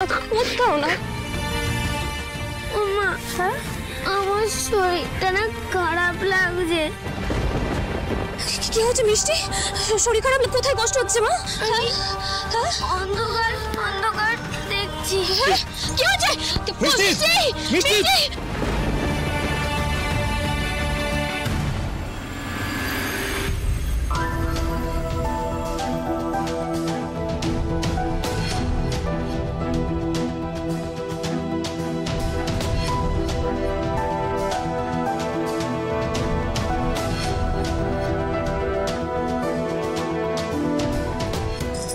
কোথাও না। মা, আমার শরীরটা না খারাপ লাগছে। কি হচ্ছে মিষ্টি? শরীর খারাপ? কোথায় কষ্ট হচ্ছে মা? অন্ধকার অন্ধকার দেখছি। কি হচ্ছে মিষ্টি? মিষ্টি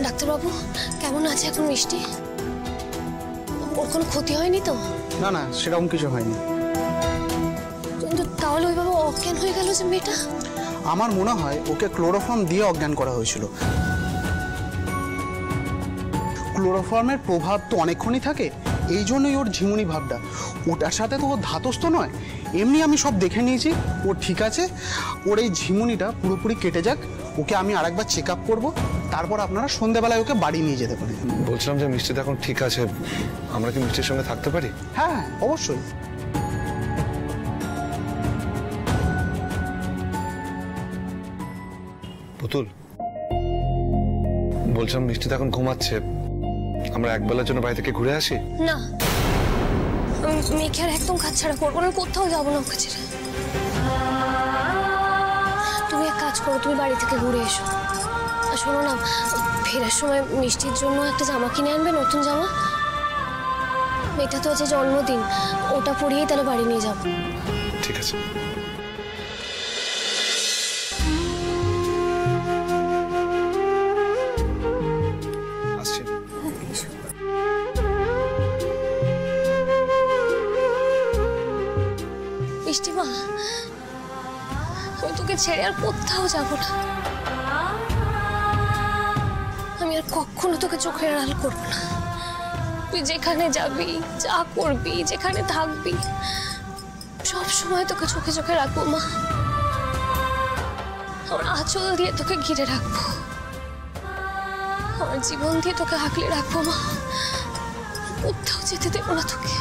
ডাক্তারবাবু কেমন আছে এখন মিষ্টি? ওর কোনো ক্ষতি হয়নি তো? না না, সেরকম কিছু হয়নি। কিন্তু তাহলে ওইভাবে অজ্ঞান হয়ে গেল যে মেয়েটা? আমার মনে হয় ওকে ক্লোরোফর্ম দিয়ে অজ্ঞান করা হয়েছিল। ক্লোরোফর্মের প্রভাব তো অনেকক্ষণই থাকে, এই জন্যই ওর ঝিমুনি ভাবটা। ওটার সাথে তো ও ধাতস্থ নয়, এমনি আমি সব দেখে নিয়েছি। ও ঠিক আছে, ওর এই ঝিমুনিটা পুরোপুরি কেটে যাক, ওকে আমি আরেকবার চেক আপ করবো, তারপর আপনারা সন্ধ্যাবেলায় ওকে বাড়ি নিয়ে যেতে পারেন। বলছিলাম যে মিষ্টি এখন ঠিক আছে, আমরা কি মিষ্টির সঙ্গে থাকতে পারি? হ্যাঁ অবশ্যই। পুতুল, বলছিলাম মিষ্টি এখন ঘুমাচ্ছে, আমরা একবেলার জন্য বাড়ি থেকে ঘুরে আসি? না, মেয়েকে আর একদম কাজ ছাড়া করবো না, কোথাও যাবো না ওকে ছেড়ে। তুমি এক কাজ করো, তুমি বাড়ি থেকে ঘুরে এসো। আর শোনো না, ফেরার সময় মিষ্টির জন্য একটা জামা কিনে আনবে, নতুন জামা। মেয়েটা তো আছে জন্মদিন, ওটা পরিয়েই তাহলে বাড়ি নিয়ে যাবো। ঠিক আছে। মিষ্টি মা, আমি তোকে ছেড়ে আর কোথাও যাবো না। আমি আর কখনো তোকে চোখের আড়াল করবো না। তুই যেখানে যাবি, যা করবি, যেখানে থাকবি, সব সময় তোকে চোখে চোখে রাখবো মা। আমার আঁচল দিয়ে তোকে ঘিরে রাখবো, আমার জীবন দিয়ে তোকে আঁকলে রাখবো মা। কোথাও যেতে দেবো না তোকে।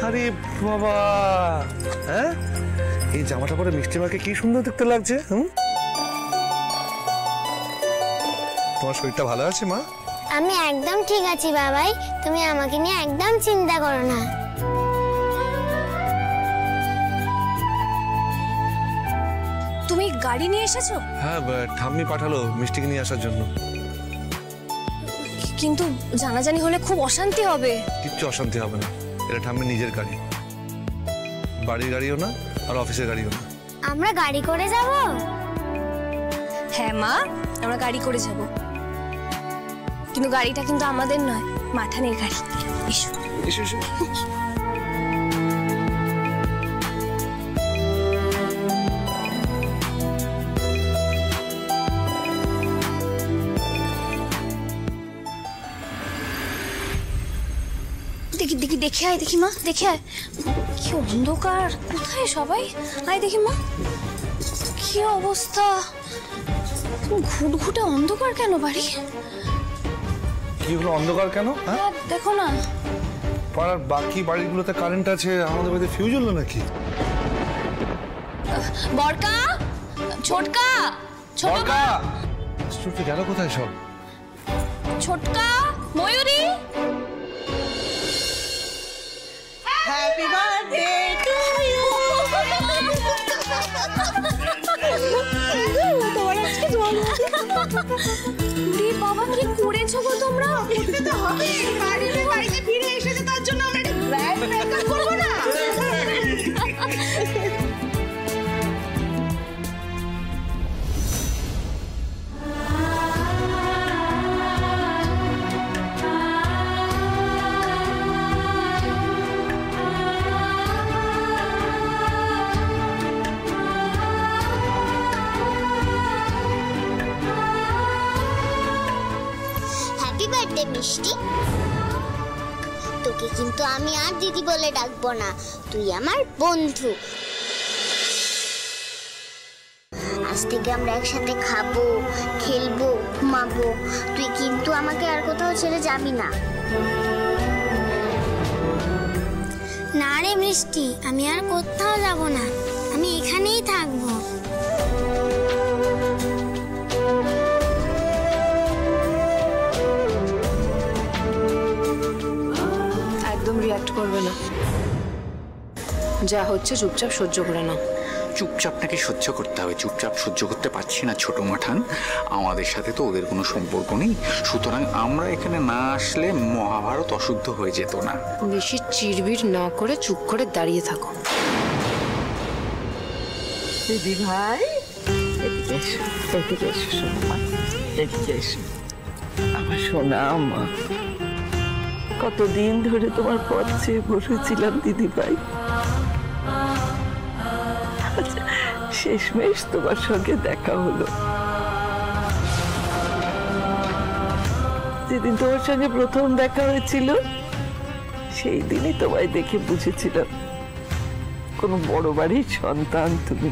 আরে বাবা, হ্যাঁ এই জামাটা পরে মিষ্টি মাকে কি সুন্দর দেখতে লাগছে। তোমার শরীরটা ভালো আছে মা? আমি একদম ঠিক আছি বাবাই, তুমি আমাকে নিয়ে একদম চিন্তা করো না। তুমি গাড়ি নিয়ে এসেছো? হ্যাঁ, ঠাম্মি পাঠালো মিষ্টিকে নিয়ে আসার জন্য। কিন্তু জানাজানি হলে খুব অশান্তি হবে। কিচ্ছু অশান্তি হবে না, এটা ঠাম্মির নিজের গাড়ি, বাড়ির গাড়িও না আর অফিসের গাড়িও না। আমরা গাড়ি করে যাব? হ্যাঁ মা, আমরা গাড়ি করে যাব, কিন্তু গাড়িটা কিন্তু আমাদের নয়, মাঠানের গাড়ি। এসো এসো এসো। দেখি দেখি দেখে আয়, দেখি মা, দেখে আয়। কি অন্ধকার, কোথায় সবাই? আয় দেখি মা, কি অবস্থা, ঘুটঘুটে অন্ধকার কেন বাড়ি? কি হলো, অন্ধকার কেন? হ্যাঁ দেখো না, পাড়ার বাকি বাড়িগুলোতে কারেন্ট আছে, আমাদের বাড়িতে ফিউজ হলো নাকি? বড়কা, ছোটকা, ছোটকা স্টুডেন্ট গেল কোথায় সব? ছোটকা, Mayuri. Happy birthday to you. তোমার আজকে জন্মদিন। বাবা কি করেছো গো তোমরা? করতে তো হবে, বাড়িতে ফিরে এসেছে, তার জন্য আমরা একটা গ্র্যান্ড মেকআপ করব না? হ্যাপি বার্থডে মিষ্টি, তোকে কিন্তু আমি আর দিদি বলে ডাকবো না, তুই আমার বন্ধু। আজ থেকে আমরা একসাথে খাবো, খেলবো, ঘুমাবো। তুই কিন্তু আমাকে আর কোথাও ছেড়ে যাবি না। না রে মিষ্টি, আমি আর কোথাও যাব না, আমি এখানেই থাকবো। একদম রিঅ্যাক্ট করবে না, যা হচ্ছে চুপচাপ সহ্য করে নাও। চুপচাপ নাকি সহ্য করতে হবে? চুপচাপ সহ্য করতে পারছি না ছোট মাঠান। আমাদের সাথে তো ওদের কোনো সম্পর্ক নেই, সুতরাং আমরা এখানে না আসলে মহাভারত অশুদ্ধ হয়ে যেত না। বেশি চিরবির না করে চুপ করে দাঁড়িয়ে থাকো। দিদি ভাই, এদিকে এসো, এদিকে এসো সোনা, এদিকে এসো। আমার সোনা মা, কতদিন ধরে তোমার পথ চেয়ে বসেছিলাম দিদি ভাই। আচ্ছা, শেষমেশ তোমার সঙ্গে দেখা হলো। যেদিন তোমার সঙ্গে প্রথম দেখা হয়েছিল সেই দিনই তোমায় দেখে বুঝেছিলাম কোনো বড় বাড়ির সন্তান তুমি।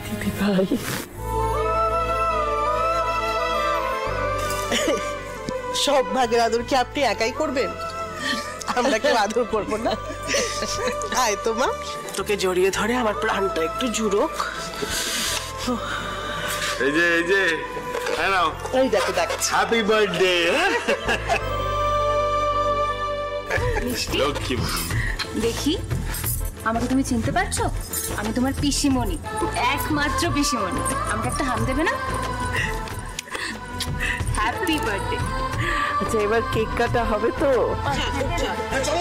দিদি ভাই, সব ভাগের আদর কি আপনি একাই করবেন? আমরা কেউ আদর করবো না? আয় তো মা, তোকে জড়িয়ে ধরে আমার প্রাণটা একটু জুড়োক। এই যে হ্যাঁ নাও, এই দেখো দেখ, হ্যাপি বার্থডে। লক্ষ্মী দেখি, আমাকে তুমি চিনতে পারছো? আমি তোমার পিসিমণি, একমাত্র পিসিমণি। আমাকে একটা হাম দেবে না? Happy birthday. আচ্ছা, এবার কেক কাটা হবে তো? চলো